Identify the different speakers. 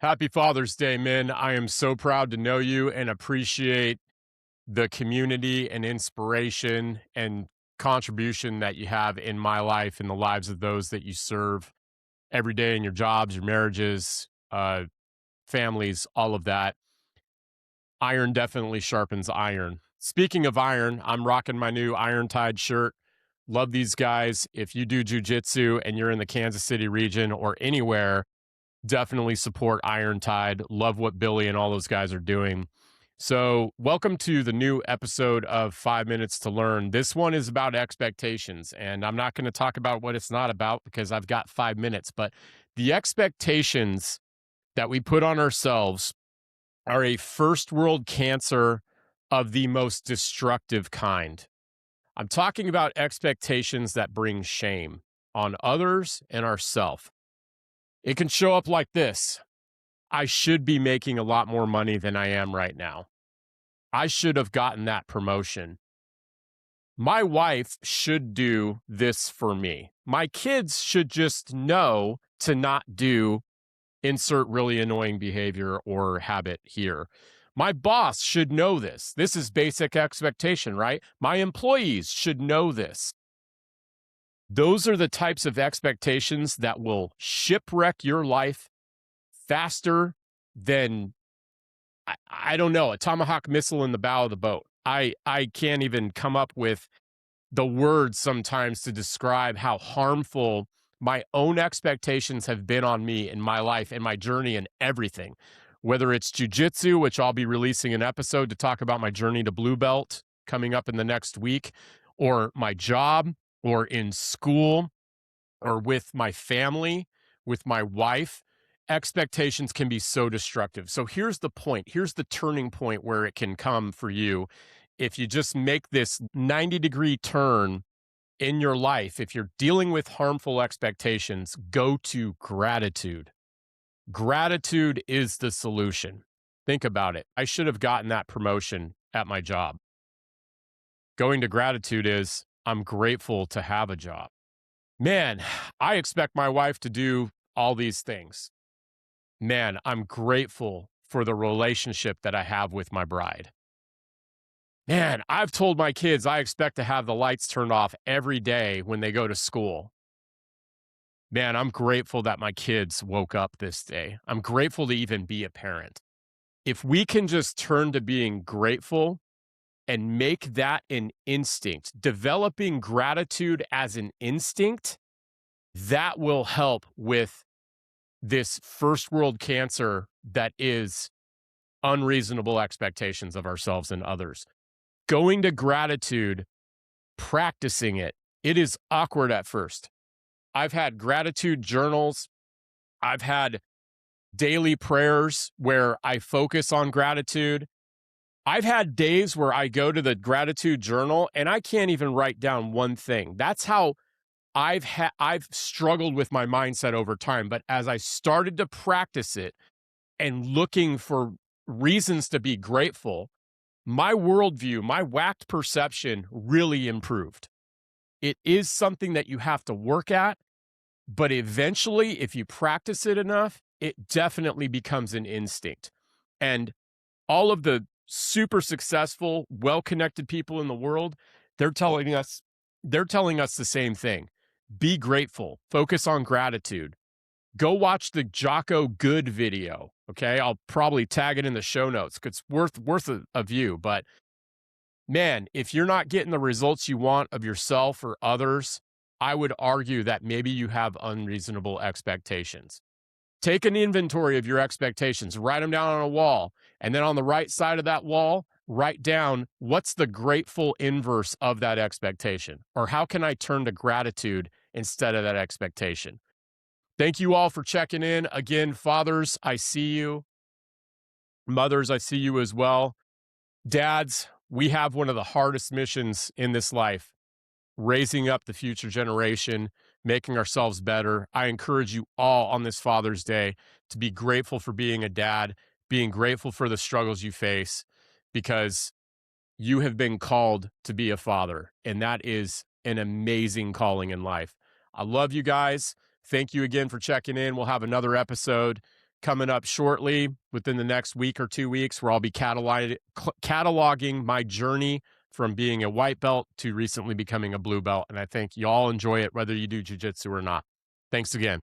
Speaker 1: Happy Father's Day, men. I am so proud to know you and appreciate the community and inspiration and contribution that you have in my life and the lives of those that you serve every day in your jobs, your marriages, families, all of that. Iron definitely sharpens iron. Speaking of iron, I'm rocking my new Iron Tide shirt. Love these guys. If you do jujitsu and you're in the Kansas City region or anywhere, definitely support Iron Tide. Love what Billy and all those guys are doing. So, welcome to the new episode of 5 Minutes to Learn. This one is about expectations, and I'm not going to talk about what it's not about because I've got 5 minutes, but the expectations that we put on ourselves are a first world cancer of the most destructive kind. I'm talking about expectations that bring shame on others and ourselves. It can show up like this. I should be making a lot more money than I am right now. I should have gotten that promotion. My wife should do this for me. My kids should just know to not do insert really annoying behavior or habit here. My boss should know this. This is basic expectation, right? My employees should know this. Those are the types of expectations that will shipwreck your life faster than, I don't know, a Tomahawk missile in the bow of the boat. I can't even come up with the words sometimes to describe how harmful my own expectations have been on me in my life and my journey and everything. Whether it's jujitsu, which I'll be releasing an episode to talk about my journey to blue belt coming up in the next week, or my job, or in school, or with my family, with my wife. Expectations can be so destructive. So here's the point. Here's the turning point where it can come for you. If you just make this 90-degree turn in your life, if you're dealing with harmful expectations, go to gratitude. Gratitude is the solution. Think about it. I should have gotten that promotion at my job. Going to gratitude is, I'm grateful to have a job. Man, I expect my wife to do all these things. Man, I'm grateful for the relationship that I have with my bride. Man, I've told my kids I expect to have the lights turned off every day when they go to school. Man, I'm grateful that my kids woke up this day. I'm grateful to even be a parent. If we can just turn to being grateful and make that an instinct, developing gratitude as an instinct, that will help with this first world cancer that is unreasonable expectations of ourselves and others. Going to gratitude, practicing it, it is awkward at first. I've had gratitude journals. I've had daily prayers where I focus on gratitude. I've had days where I go to the gratitude journal and I can't even write down one thing. That's how I've struggled with my mindset over time. But as I started to practice it and looking for reasons to be grateful, my worldview, my whacked perception really improved. It is something that you have to work at, but eventually, if you practice it enough, it definitely becomes an instinct. And all of the super successful, well-connected people in the world, they're telling us the same thing. Be grateful. Focus on gratitude. Go watch the Jocko Good video. Okay, I'll probably tag it in the show notes because it's worth a view. But man, if you're not getting the results you want of yourself or others, I would argue that maybe you have unreasonable expectations. Take an inventory of your expectations, write them down on a wall, and then on the right side of that wall, write down what's the grateful inverse of that expectation, or how can I turn to gratitude instead of that expectation. Thank you all for checking in. Again, fathers, I see you. Mothers, I see you as well. Dads, we have one of the hardest missions in this life, raising up the future generation, making ourselves better. I encourage you all on this Father's Day to be grateful for being a dad, being grateful for the struggles you face, because you have been called to be a father, and that is an amazing calling in life. I love you guys. Thank you again for checking in. We'll have another episode. coming up shortly within the next week or 2 weeks, where I'll be cataloging my journey from being a white belt to recently becoming a blue belt. And I think y'all enjoy it, whether you do jujitsu or not. Thanks again.